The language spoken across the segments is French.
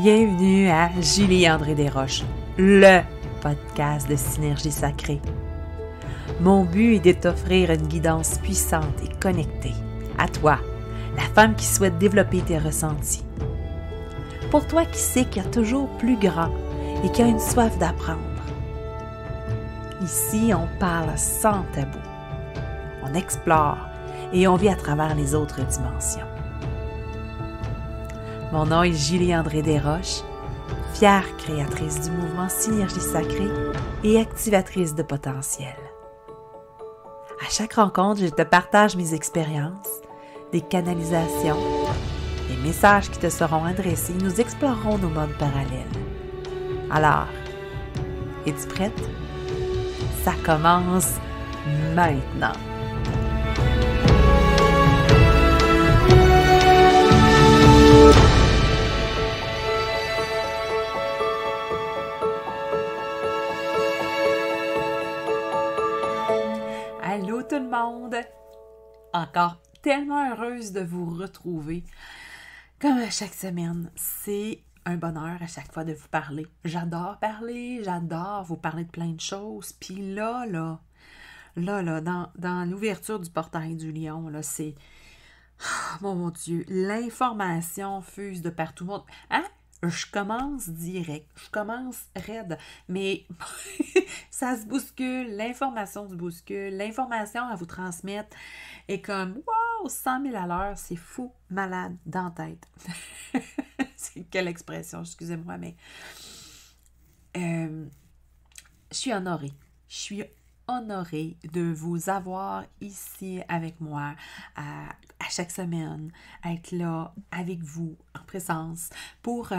Bienvenue à Julie-André Desroches, le podcast de Synergie Sacrée. Mon but est de t'offrir une guidance puissante et connectée à toi, la femme qui souhaite développer tes ressentis. Pour toi qui sais qu'il y a toujours plus grand et qui a une soif d'apprendre. Ici, on parle sans tabou. On explore et on vit à travers les autres dimensions. Mon nom est Julie-André Desroches, fière créatrice du mouvement Synergie Sacrée et activatrice de potentiel. À chaque rencontre, je te partage mes expériences, des canalisations, des messages qui te seront adressés. Nous explorerons nos modes parallèles. Alors, es-tu prête? Ça commence maintenant! Allô tout le monde! Encore tellement heureuse de vous retrouver. Comme à chaque semaine, c'est un bonheur à chaque fois de vous parler. J'adore parler, j'adore vous parler de plein de choses. Puis là, dans l'ouverture du portail du lion, là, c'est... Oh, mon Dieu, l'information fuse de partout. Hein? Je commence direct, je commence raide, mais ça se bouscule, l'information se bouscule, l'information à vous transmettre est comme, wow, 100 000 à l'heure, c'est fou, malade, dans la tête. C'est quelle expression, excusez-moi, mais je suis honorée. Je suis honorée de vous avoir ici avec moi à chaque semaine, à être là avec vous en présence pour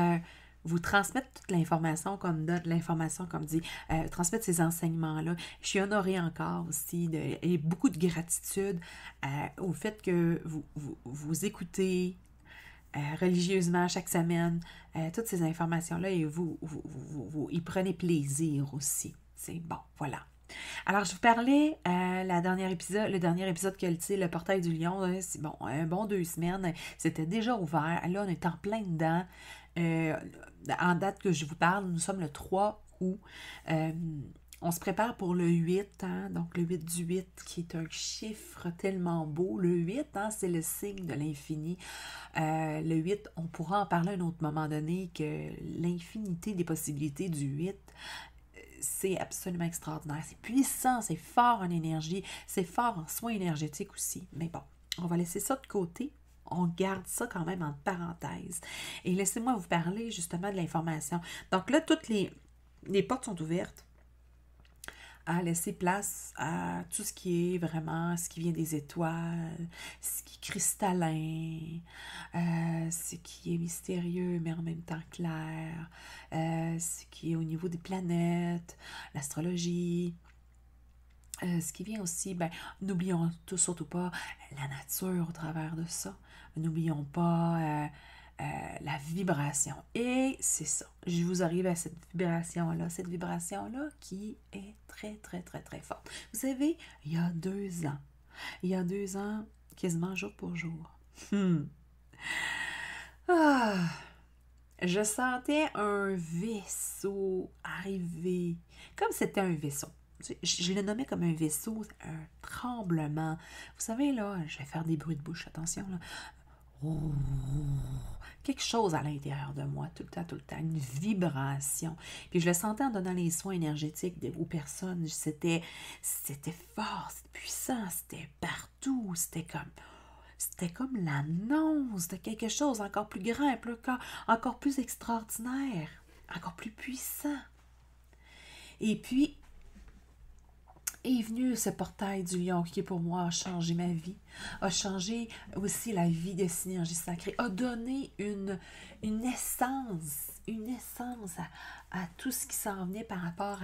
vous transmettre toute l'information comme donne, l'information comme dit, transmettre ces enseignements-là. Je suis honorée encore aussi et beaucoup de gratitude au fait que vous écoutez religieusement chaque semaine toutes ces informations-là et vous y prenez plaisir aussi. C'est bon, voilà. Alors, je vous parlais le dernier épisode que le portail du lion, c'est bon, un bon 2 semaines, c'était déjà ouvert. Là, on est en plein dedans. En date que je vous parle, nous sommes le 3 août. On se prépare pour le 8, hein, donc le 8 du 8, qui est un chiffre tellement beau. Le 8, hein, c'est le signe de l'infini. Le 8, on pourra en parler à un autre moment donné, que l'infinité des possibilités du 8, c'est absolument extraordinaire. C'est puissant, c'est fort en énergie, c'est fort en soins énergétiques aussi. Mais bon, on va laisser ça de côté. On garde ça quand même en parenthèse. Et laissez-moi vous parler justement de l'information. Donc là, toutes les portes sont ouvertes à laisser place à tout ce qui est vraiment, ce qui vient des étoiles, ce qui est cristallin, ce qui est mystérieux mais en même temps clair, ce qui est au niveau des planètes, l'astrologie, ce qui vient aussi, n'oublions surtout pas la nature au travers de ça, n'oublions pas la vibration. Et c'est ça, je vous arrive à cette vibration-là qui est très, très, très, très forte. Vous savez, il y a 2 ans, quasiment jour pour jour, je sentais un vaisseau arriver, comme c'était un vaisseau. Je le nommais comme un vaisseau, un tremblement. Vous savez, là, je vais faire des bruits de bouche, attention, là. Oh, quelque chose à l'intérieur de moi, tout le temps, une vibration. Puis je le sentais en donnant les soins énergétiques aux personnes. C'était fort, c'était puissant, c'était partout, c'était comme l'annonce de quelque chose encore plus grand, encore plus extraordinaire, encore plus puissant. Et puis, est venu ce portail du lion qui, pour moi, a changé ma vie, a changé aussi la vie de Synergie Sacrée, a donné une essence à tout ce qui s'en venait par rapport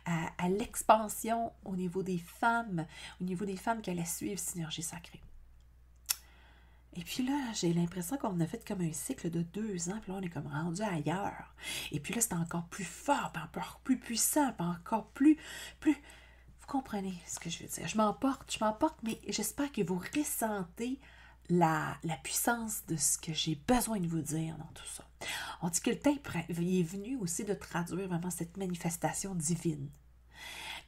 à l'expansion au niveau des femmes qui allaient suivre Synergie Sacrée. Et puis là, j'ai l'impression qu'on a fait comme un cycle de 2 ans, puis là, on est comme rendu ailleurs. Et puis là, c'est encore plus fort, puis encore plus puissant, puis encore plus... Vous comprenez ce que je veux dire? Je m'emporte, mais j'espère que vous ressentez la puissance de ce que j'ai besoin de vous dire dans tout ça. On dit que le temps il est venu aussi de traduire vraiment cette manifestation divine.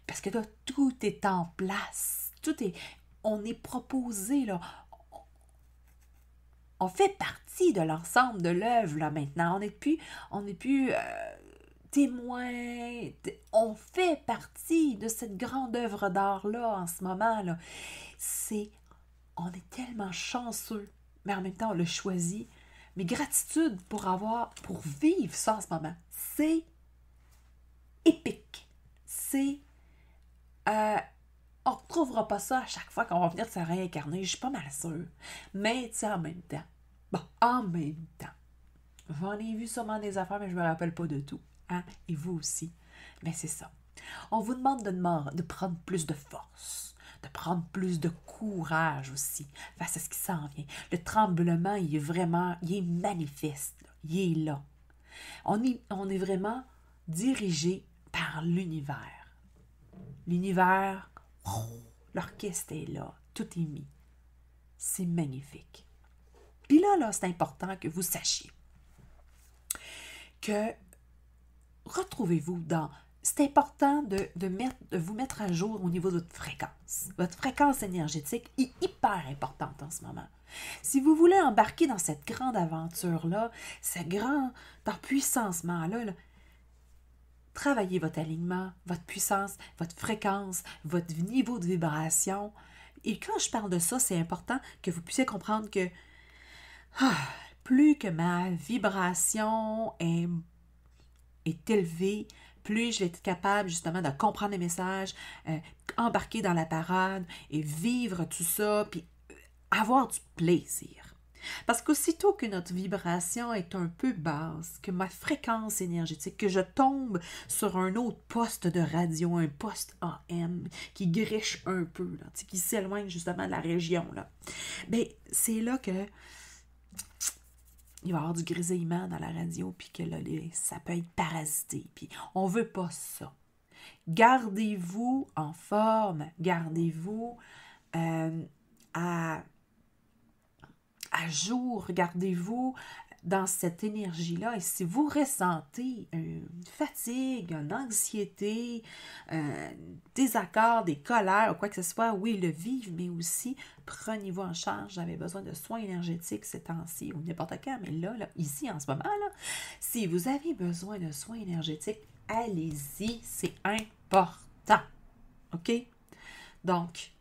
Parce que là, tout est en place. On est proposé, là. On fait partie de l'ensemble de l'œuvre, là, maintenant. On n'est plus témoin. On fait partie de cette grande œuvre d'art-là, en ce moment, là. On est tellement chanceux, mais en même temps, on l'a choisi. Mais gratitude pour vivre ça en ce moment. C'est épique. On ne retrouvera pas ça à chaque fois qu'on va venir de se réincarner, je suis pas mal sûre. Mais, tu sais, en même temps. J'en ai vu sûrement des affaires, mais je me rappelle pas de tout. Hein? Et vous aussi. Mais c'est ça. On vous demande de prendre plus de force, de prendre plus de courage aussi face à ce qui s'en vient. Le tremblement, il est manifeste. Là. Il est là. On est vraiment dirigé par l'univers. L'univers, l'orchestre est là, tout est mis. C'est magnifique. Puis là, c'est important que vous sachiez que retrouvez-vous dans... C'est important de vous mettre à jour au niveau de votre fréquence. Votre fréquence énergétique est hyper importante en ce moment. Si vous voulez embarquer dans cette grande aventure-là, ce grand empuissancement-là, travaillez votre alignement, votre puissance, votre fréquence, votre niveau de vibration. Et quand je parle de ça, c'est important que vous puissiez comprendre que plus que ma vibration est élevée, plus je vais être capable justement de comprendre les messages, embarquer dans la parade et vivre tout ça, puis avoir du plaisir. Parce qu'aussitôt que notre vibration est un peu basse, que ma fréquence énergétique, que je tombe sur un autre poste de radio, un poste AM, qui griche un peu, là, qui s'éloigne justement de la région, là, bien, c'est là que il va y avoir du grésillement dans la radio, puis que là, ça peut être parasité, puis on veut pas ça. Gardez-vous en forme, gardez-vous à jour, gardez-vous dans cette énergie-là. Et si vous ressentez une fatigue, une anxiété, désaccord, des colères, ou quoi que ce soit, oui, le vivre, mais aussi prenez-vous en charge. J'avais besoin de soins énergétiques ces temps-ci, ou n'importe quand, mais là, ici, en ce moment, là, si vous avez besoin de soins énergétiques, allez-y, c'est important. OK? Donc,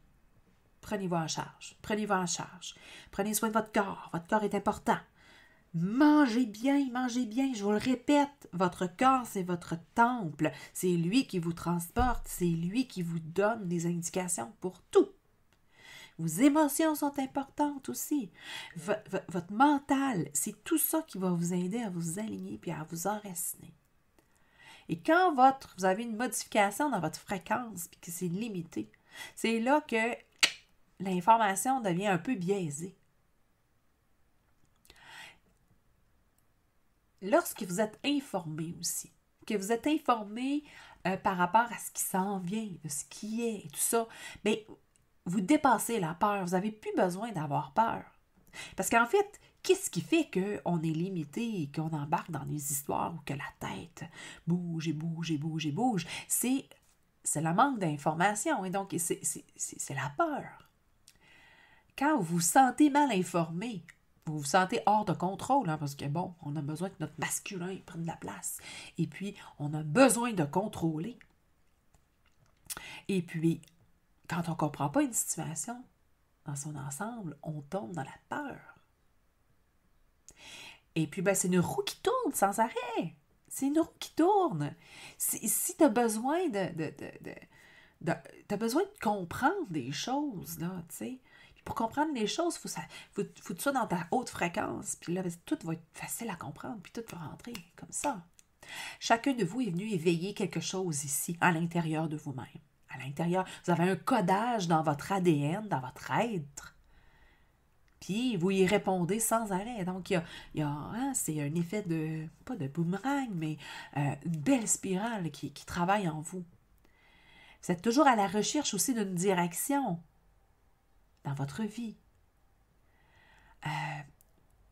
prenez-vous en charge. Prenez-vous en charge. Prenez soin de votre corps. Votre corps est important. Mangez bien, je vous le répète, votre corps, c'est votre temple. C'est lui qui vous transporte, c'est lui qui vous donne des indications pour tout. Vos émotions sont importantes aussi. Votre mental, c'est tout ça qui va vous aider à vous aligner puis à vous enraciner. Et quand vous avez une modification dans votre fréquence puis que c'est limité, c'est là que l'information devient un peu biaisée. Lorsque vous êtes informé aussi, que vous êtes informé par rapport à ce qui s'en vient, de ce qui est, et tout ça, bien, vous dépassez la peur. Vous n'avez plus besoin d'avoir peur. Parce qu'en fait, qu'est-ce qui fait qu'on est limité et qu'on embarque dans des histoires où que la tête bouge et bouge et bouge et bouge? C'est le manque d'information et donc c'est la peur. Quand vous vous sentez mal informé, vous vous sentez hors de contrôle, hein, parce que bon, on a besoin que notre masculin prenne de la place. Et puis, on a besoin de contrôler. Et puis, quand on ne comprend pas une situation dans son ensemble, on tombe dans la peur. Et puis, ben, c'est une roue qui tourne sans arrêt. C'est une roue qui tourne. Si tu as besoin t'as besoin de comprendre des choses, là, tu sais. Pour comprendre les choses, il faut que tu sois dans ta haute fréquence. Puis là, tout va être facile à comprendre. Puis tout va rentrer comme ça. Chacun de vous est venu éveiller quelque chose ici, à l'intérieur de vous-même. À l'intérieur, vous avez un codage dans votre ADN, dans votre être. Puis vous y répondez sans arrêt. Donc, c'est un effet pas de boomerang, mais une belle spirale qui travaille en vous. Vous êtes toujours à la recherche aussi d'une direction dans votre vie.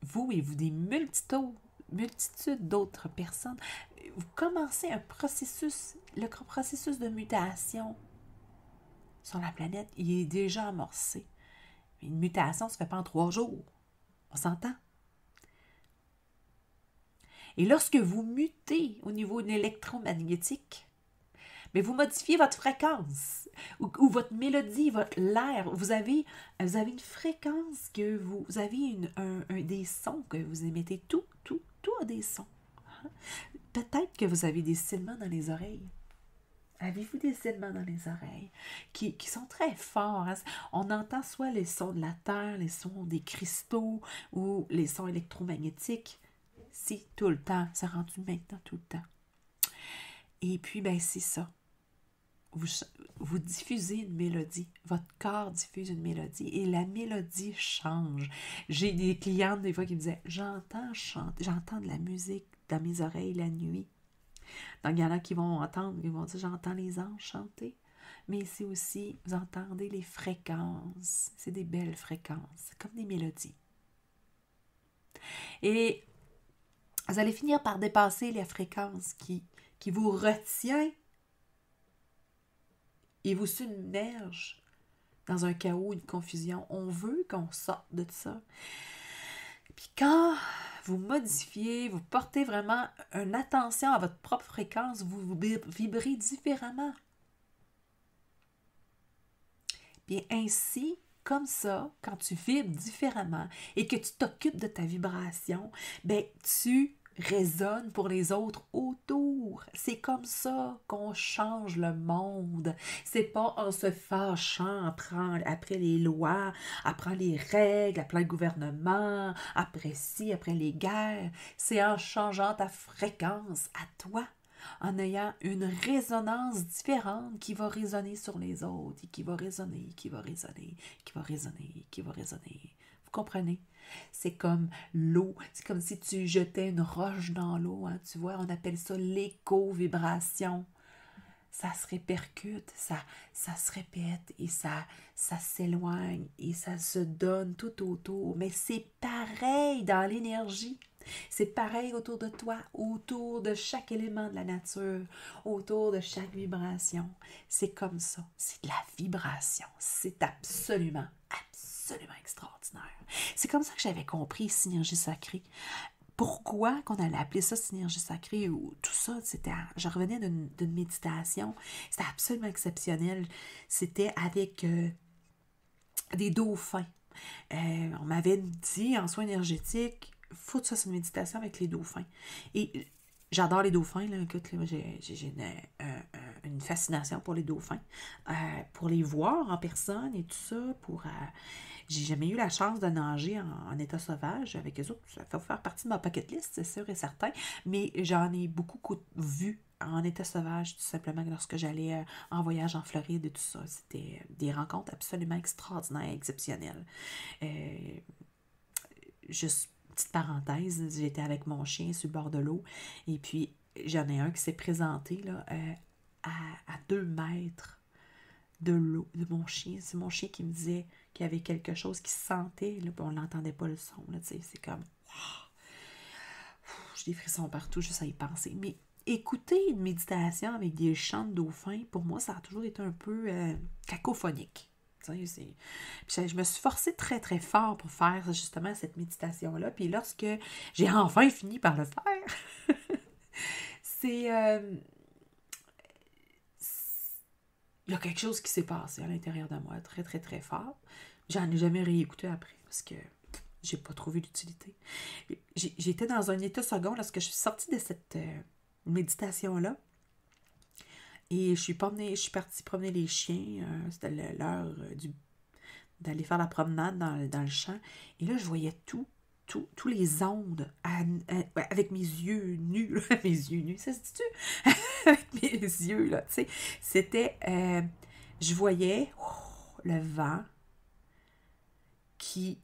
Vous des multitudes multitude d'autres personnes. Vous commencez un processus, le processus de mutation sur la planète, il est déjà amorcé. Une mutation ne se fait pas en 3 jours. On s'entend? Et lorsque vous mutez au niveau de l'électromagnétique, mais vous modifiez votre fréquence ou votre mélodie, votre l'air. Vous avez une fréquence que vous avez des sons que vous émettez. Tout a des sons. Peut-être que vous avez des sifflements dans les oreilles. Avez-vous des sifflements dans les oreilles qui sont très forts? Hein? On entend soit les sons de la terre, les sons des cristaux ou les sons électromagnétiques. Si, tout le temps. C'est rendu maintenant tout le temps. Et puis, ben c'est ça. Vous diffusez une mélodie. Votre corps diffuse une mélodie et la mélodie change. J'ai des clientes des fois qui me disaient « J'entends chanter, j'entends de la musique dans mes oreilles la nuit. » Donc, il y en a qui vont entendre, ils vont dire « J'entends les anges chanter. » Mais c'est aussi, vous entendez les fréquences. C'est des belles fréquences. C'est comme des mélodies. Et vous allez finir par dépasser les fréquences qui vous retient et vous submerge dans un chaos, une confusion. On veut qu'on sorte de ça. Puis quand vous modifiez, vous portez vraiment une attention à votre propre fréquence, vous vibrez différemment. Bien ainsi, comme ça, quand tu vibres différemment et que tu t'occupes de ta vibration, bien tu résonne pour les autres autour. C'est comme ça qu'on change le monde. C'est pas en se fâchant après les lois, après les règles, après le gouvernement, après ci, après les guerres. C'est en changeant ta fréquence à toi, en ayant une résonance différente qui va résonner sur les autres et qui va résonner, qui va résonner, qui va résonner, qui va résonner. Vous comprenez? C'est comme l'eau. C'est comme si tu jetais une roche dans l'eau. Hein, tu vois, on appelle ça l'éco-vibration. Ça se répercute, ça se répète et ça s'éloigne et ça se donne tout autour. Mais c'est pareil dans l'énergie. C'est pareil autour de toi, autour de chaque élément de la nature, autour de chaque vibration. C'est comme ça. C'est de la vibration. C'est absolument extraordinaire. C'est comme ça que j'avais compris synergie sacrée. Pourquoi qu'on allait appeler ça synergie sacrée ou tout ça, je revenais d'une méditation, c'était absolument exceptionnel. C'était avec des dauphins. On m'avait dit en soins énergétiques, faut que ça c'est une méditation avec les dauphins. Et j'adore les dauphins, là. Écoute, là, j'ai une fascination pour les dauphins, pour les voir en personne et tout ça, j'ai jamais eu la chance de nager en état sauvage avec eux autres. Ça fait faire partie de ma bucket list, c'est sûr et certain. Mais j'en ai beaucoup vu en état sauvage, tout simplement, lorsque j'allais en voyage en Floride et tout ça. C'était des rencontres absolument extraordinaires, exceptionnelles. Juste, petite parenthèse, j'étais avec mon chien sur le bord de l'eau. Et puis, j'en ai un qui s'est présenté là, à 2 mètres de l'eau, de mon chien. C'est mon chien qui me disait qu'il y avait quelque chose qui se sentait, là, on n'entendait pas le son, là, c'est comme, wow. J'ai des frissons partout, juste à y penser. Mais écouter une méditation avec des chants de dauphins, pour moi, ça a toujours été un peu cacophonique. Puis je me suis forcée très, très fort pour faire justement cette méditation-là. Puis lorsque j'ai enfin fini par le faire, c'est... il y a quelque chose qui s'est passé à l'intérieur de moi, très, très, très fort. J'en ai jamais réécouté après parce que j'ai pas trouvé d'utilité. J'étais dans un état second lorsque je suis sortie de cette méditation-là. Et je suis partie promener les chiens. C'était l'heure d'aller faire la promenade dans le champ. Et là, je voyais tous les ondes avec mes yeux nus. Mes yeux nus, ça se dit-tu? Avec mes yeux, là, tu sais. C'était... je voyais le vent qui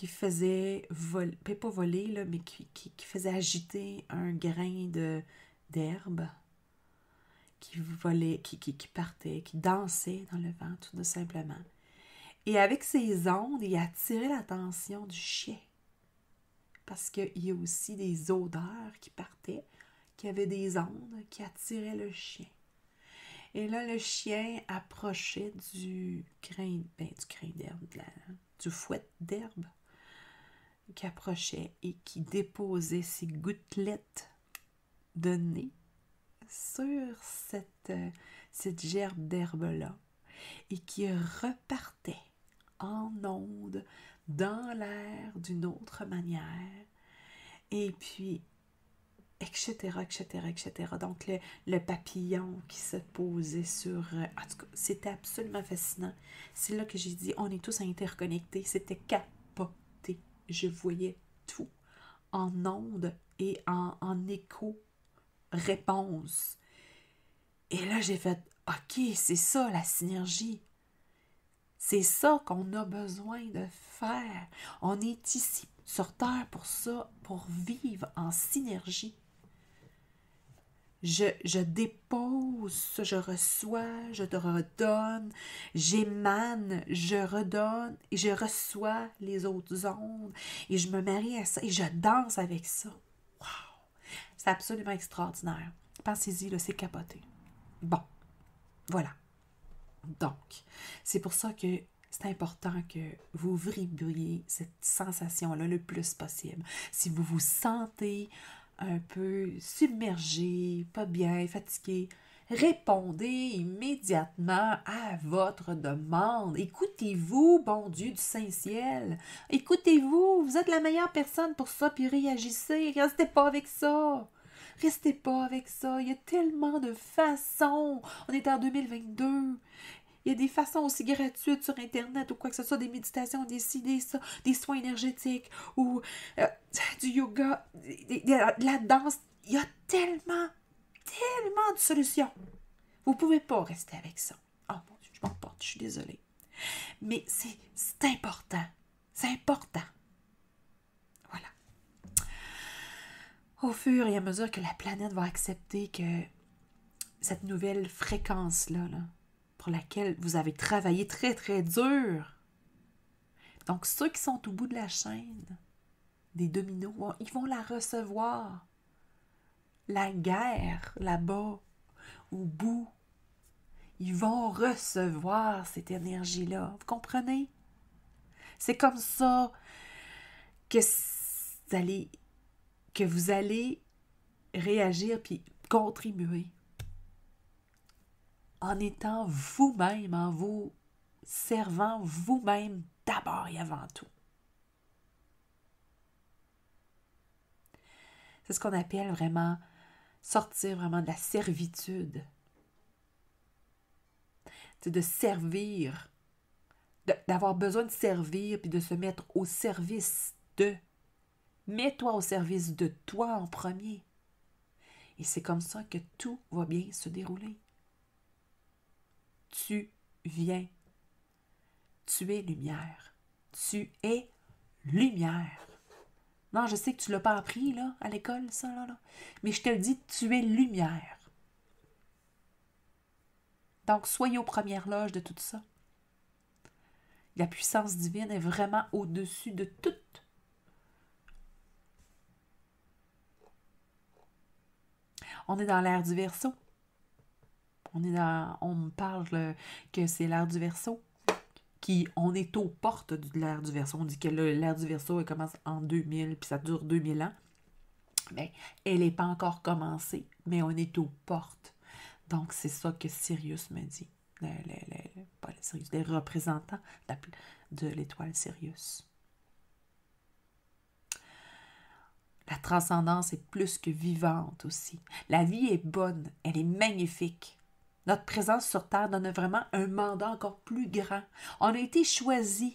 faisait voler, pas voler, là, mais qui faisait agiter un grain d'herbe qui volait, qui partait, qui dansait dans le vent, tout simplement. Et avec ces ondes, il attirait l'attention du chien. parce qu'il y a aussi des odeurs qui partaient, qui avaient des ondes qui attiraient le chien. Et là, le chien approchait du grain d'herbe, du fouet d'herbe qui approchait et qui déposait ses gouttelettes de nez sur cette gerbe d'herbe-là et qui repartait en ondes dans l'air d'une autre manière. Et puis, etc., etc., etc. Donc, le papillon qui se posait sur... en tout cas, c'était absolument fascinant. C'est là que j'ai dit, on est tous interconnectés. C'était capoté. Je voyais tout en ondes et en écho-réponse. Et là, j'ai fait, OK, c'est ça la synergie. C'est ça qu'on a besoin de faire. On est ici sur Terre pour ça, pour vivre en synergie. Je dépose, je reçois, je te redonne, j'émane, je redonne et je reçois les autres ondes et je me marie à ça et je danse avec ça. Wow! C'est absolument extraordinaire. Pensez-y, là, c'est capoté. Bon, voilà. Donc, c'est pour ça que c'est important que vous vibriez cette sensation-là le plus possible. Si vous vous sentez un peu submergé, pas bien, fatigué, répondez immédiatement à votre demande. Écoutez-vous, bon Dieu du Saint-Ciel. Écoutez-vous, vous êtes la meilleure personne pour ça, puis réagissez. Restez pas avec ça. Restez pas avec ça. Il y a tellement de façons. On est en 2022. Il y a des façons aussi gratuites sur Internet ou quoi que ce soit, des méditations, des soins énergétiques ou du yoga, de la danse. Il y a tellement de solutions. Vous ne pouvez pas rester avec ça. Oh mon Dieu, je m'emporte, je suis désolée. Mais c'est important. C'est important. Voilà. Au fur et à mesure que la planète va accepter que cette nouvelle fréquence-là, pour laquelle vous avez travaillé très, très dur. Donc, ceux qui sont au bout de la chaîne, des dominos, ils vont la recevoir. La guerre, là-bas, au bout, ils vont recevoir cette énergie-là. Vous comprenez? C'est comme ça que vous allez réagir puis contribuer. En étant vous-même, en vous servant vous-même d'abord et avant tout. C'est ce qu'on appelle vraiment sortir vraiment de la servitude. C'est de servir, d'avoir besoin de servir puis de se mettre au service de. Mets-toi au service de toi en premier. Et c'est comme ça que tout va bien se dérouler. Tu viens. Tu es lumière. Tu es lumière. Non, je sais que tu ne l'as pas appris là, à l'école, ça, là. Mais je te le dis, tu es lumière. Donc, soyez aux premières loges de tout ça. La puissance divine est vraiment au-dessus de tout. On est dans l'ère du Verseau. On me parle que c'est l'ère du Verseau. On est aux portes de l'ère du Verseau. On dit que l'ère du Verseau, elle commence en 2000, puis ça dure 2000 ans. Mais elle n'est pas encore commencée, mais on est aux portes. Donc, c'est ça que Sirius me dit. Pas le Sirius, les représentants de l'étoile Sirius. La transcendance est plus que vivante aussi. La vie est bonne, elle est magnifique. Notre présence sur Terre donne vraiment un mandat encore plus grand. On a été choisis.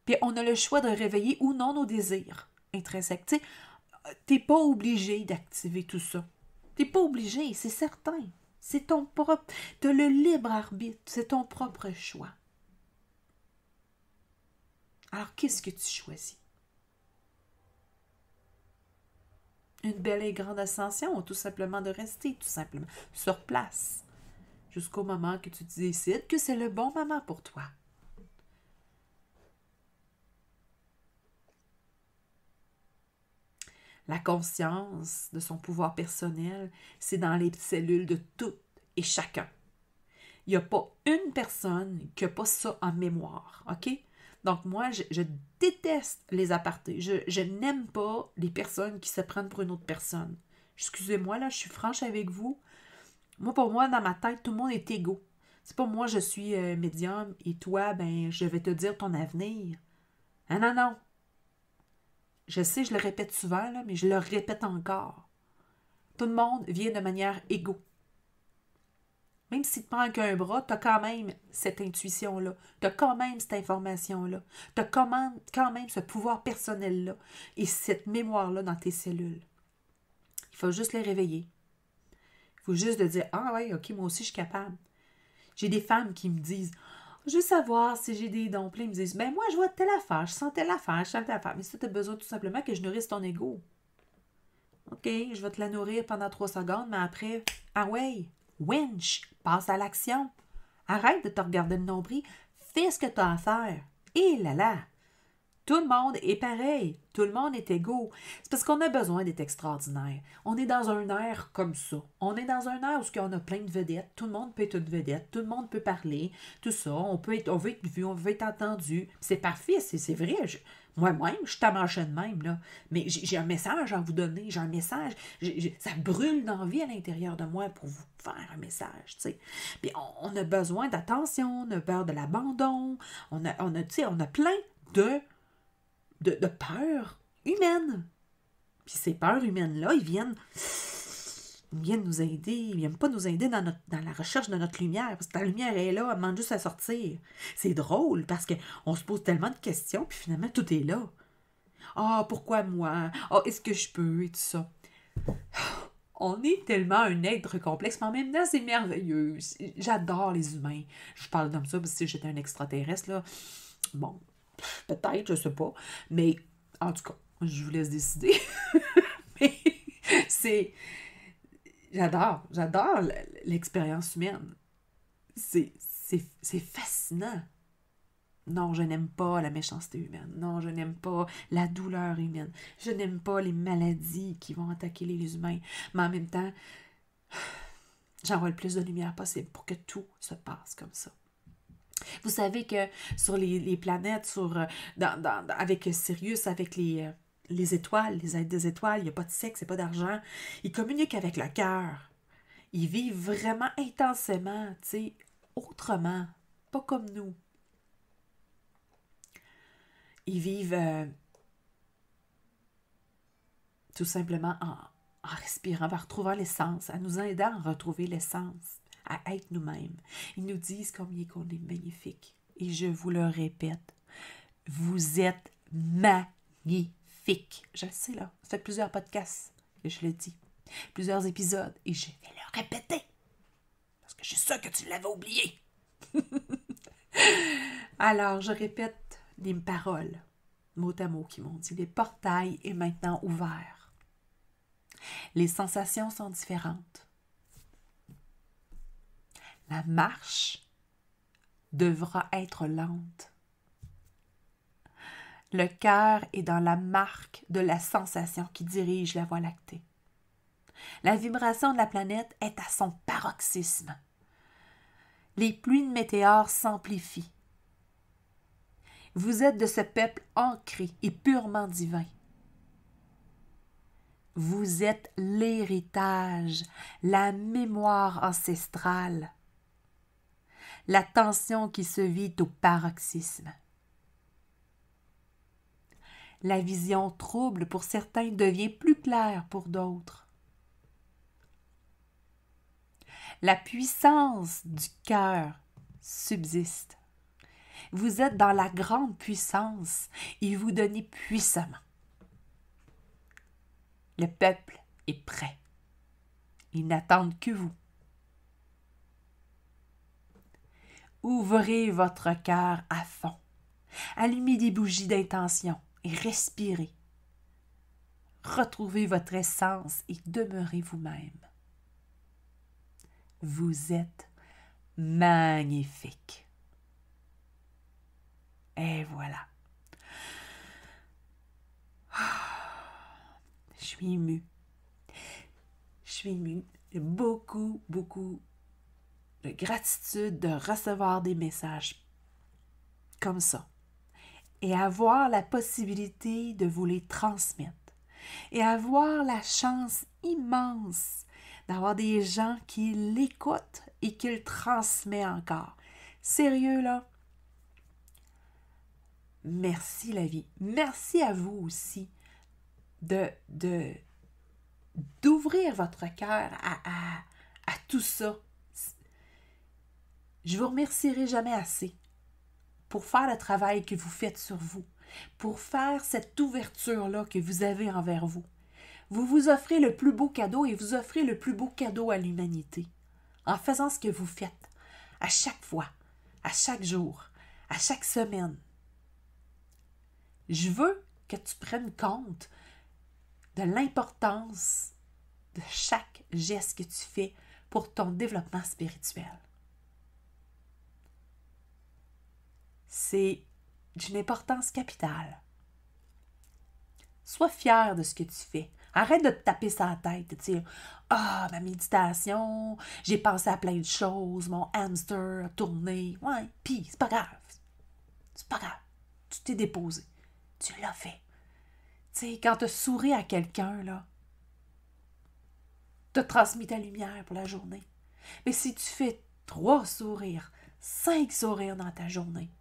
Puis on a le choix de réveiller ou non nos désirs intrinsèques. Tu sais, t'es pas obligé d'activer tout ça. T'es pas obligé, c'est certain. C'est ton propre... T'as le libre arbitre, c'est ton propre choix. Alors, qu'est-ce que tu choisis? Une belle et grande ascension ou tout simplement de rester tout simplement sur place jusqu'au moment que tu décides que c'est le bon moment pour toi. La conscience de son pouvoir personnel, c'est dans les cellules de tout et chacun. Il n'y a pas une personne qui n'a pas ça en mémoire, OK? Donc moi, je déteste les apartés. Je n'aime pas les personnes qui se prennent pour une autre personne. Excusez-moi, là, je suis franche avec vous. Moi, pour moi, dans ma tête, tout le monde est égaux. C'est pas moi, je suis médium et toi, ben, je vais te dire ton avenir. Ah non, non. Je sais, je le répète souvent, là, mais je le répète encore. Tout le monde vient de manière égaux. Même si tu te prends qu'un bras, tu as quand même cette intuition-là. Tu as quand même cette information-là. Tu as quand même ce pouvoir personnel-là et cette mémoire-là dans tes cellules. Il faut juste les réveiller. Il faut juste de dire « Ah ouais, ok, moi aussi je suis capable. » J'ai des femmes qui me disent « Je veux savoir si j'ai des dons. » Puis ils me disent « Ben moi, je vois telle affaire, je sens telle affaire, je sens telle affaire. » Mais ça, tu as besoin tout simplement que je nourrisse ton ego. OK, je vais te la nourrir pendant 3 secondes, mais après, ah ouais, winch, passe à l'action. Arrête de te regarder le nombril, fais ce que tu as à faire. Et là là, tout le monde est pareil, tout le monde est égaux. C'est parce qu'on a besoin d'être extraordinaire. On est dans un air comme ça. On est dans un air où on a plein de vedettes. Tout le monde peut être une vedette, tout le monde peut parler, tout ça. On veut être vu, on veut être entendu. C'est parfait, c'est vrai. Moi-même, je suis de même, là. Mais j'ai un message à vous donner. J'ai un message. Ça brûle d'envie à l'intérieur de moi pour vous faire un message, tu sais. Puis on a besoin d'attention, on a peur de l'abandon. On a plein de peurs humaines. Puis ces peurs humaines-là, ils viennent nous aider. Ils viennent pas nous aider dans la recherche de notre lumière. Parce que la lumière est là, elle demande juste à sortir. C'est drôle parce qu'on se pose tellement de questions, puis finalement, tout est là. Ah, pourquoi moi? Ah, est-ce que je peux? Et tout ça. On est tellement un être complexe, mais en même temps, c'est merveilleux. J'adore les humains. Je parle comme ça parce que si j'étais un extraterrestre, là, bon, peut-être, je sais pas. Mais, en tout cas, je vous laisse décider. Mais c'est... J'adore l'expérience humaine. C'est fascinant. Non, je n'aime pas la méchanceté humaine. Non, je n'aime pas la douleur humaine. Je n'aime pas les maladies qui vont attaquer les humains. Mais en même temps, j'envoie le plus de lumière possible pour que tout se passe comme ça. Vous savez que sur les planètes, avec Sirius, avec les étoiles, les êtres des étoiles, il n'y a pas de sexe, il n'y a pas d'argent. Ils communiquent avec le cœur. Ils vivent vraiment intensément, tu sais, autrement, pas comme nous. Ils vivent tout simplement en respirant, en retrouvant l'essence, en nous aidant à retrouver l'essence, à être nous-mêmes. Ils nous disent combien qu'on est magnifique. Et je vous le répète, vous êtes magnifique. Je le sais, là. Ça fait plusieurs podcasts que je le dis. Plusieurs épisodes. Et je vais le répéter. Parce que je suis sûre que tu l'avais oublié. Alors, je répète les paroles, mot à mot, qui m'ont dit. Le portail est maintenant ouvert. Les sensations sont différentes. La marche devra être lente. Le cœur est dans la marque de la sensation qui dirige la Voie lactée. La vibration de la planète est à son paroxysme. Les pluies de météores s'amplifient. Vous êtes de ce peuple ancré et purement divin. Vous êtes l'héritage, la mémoire ancestrale, la tension qui se vit au paroxysme. La vision trouble pour certains devient plus claire pour d'autres. La puissance du cœur subsiste. Vous êtes dans la grande puissance et vous donnez puissamment. Le peuple est prêt. Ils n'attendent que vous. Ouvrez votre cœur à fond. Allumez des bougies d'intention et respirez. Retrouvez votre essence et demeurez vous-même. Vous êtes magnifique. Et voilà. Je suis émue. Je suis émue. Beaucoup, beaucoup de gratitude de recevoir des messages comme ça et avoir la possibilité de vous les transmettre et avoir la chance immense d'avoir des gens qui l'écoutent et qui le transmettent encore. Sérieux, là? Merci la vie. Merci à vous aussi d'ouvrir votre cœur à tout ça. Je vous remercierai jamais assez pour faire le travail que vous faites sur vous, pour faire cette ouverture-là que vous avez envers vous. Vous vous offrez le plus beau cadeau et vous offrez le plus beau cadeau à l'humanité en faisant ce que vous faites à chaque fois, à chaque jour, à chaque semaine. Je veux que tu prennes compte de l'importance de chaque geste que tu fais pour ton développement spirituel. C'est d'une importance capitale. Sois fier de ce que tu fais. Arrête de te taper sur la tête, de dire « Ah, ma méditation, j'ai pensé à plein de choses, mon hamster a tourné. » Ouais, pis c'est pas grave. C'est pas grave. Tu t'es déposé. Tu l'as fait. Tu sais, quand tu souris à quelqu'un, là, tu as transmis ta lumière pour la journée. Mais si tu fais 3 sourires, 5 sourires dans ta journée,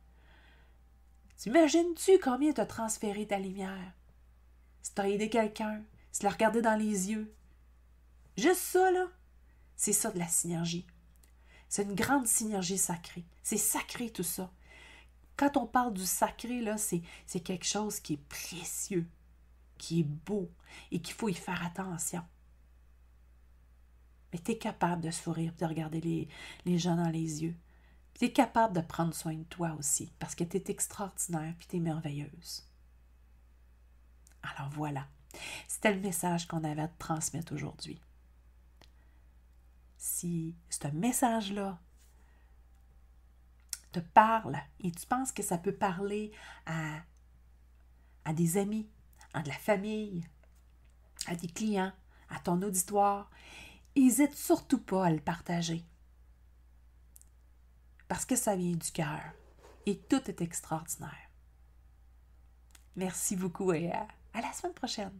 t'imagines-tu combien tu as transféré ta lumière? Si tu as aidé quelqu'un, si tu l'as regardé dans les yeux. Juste ça, là, c'est ça de la synergie. C'est une grande synergie sacrée. C'est sacré tout ça. Quand on parle du sacré, là, c'est quelque chose qui est précieux, qui est beau et qu'il faut y faire attention. Mais tu es capable de sourire et de regarder les gens dans les yeux. Tu es capable de prendre soin de toi aussi parce que tu es extraordinaire et tu es merveilleuse. Alors voilà, c'était le message qu'on avait à te transmettre aujourd'hui. Si ce message-là te parle et tu penses que ça peut parler à des amis, à de la famille, à des clients, à ton auditoire, n'hésite surtout pas à le partager. Parce que ça vient du cœur et tout est extraordinaire. Merci beaucoup et à la semaine prochaine.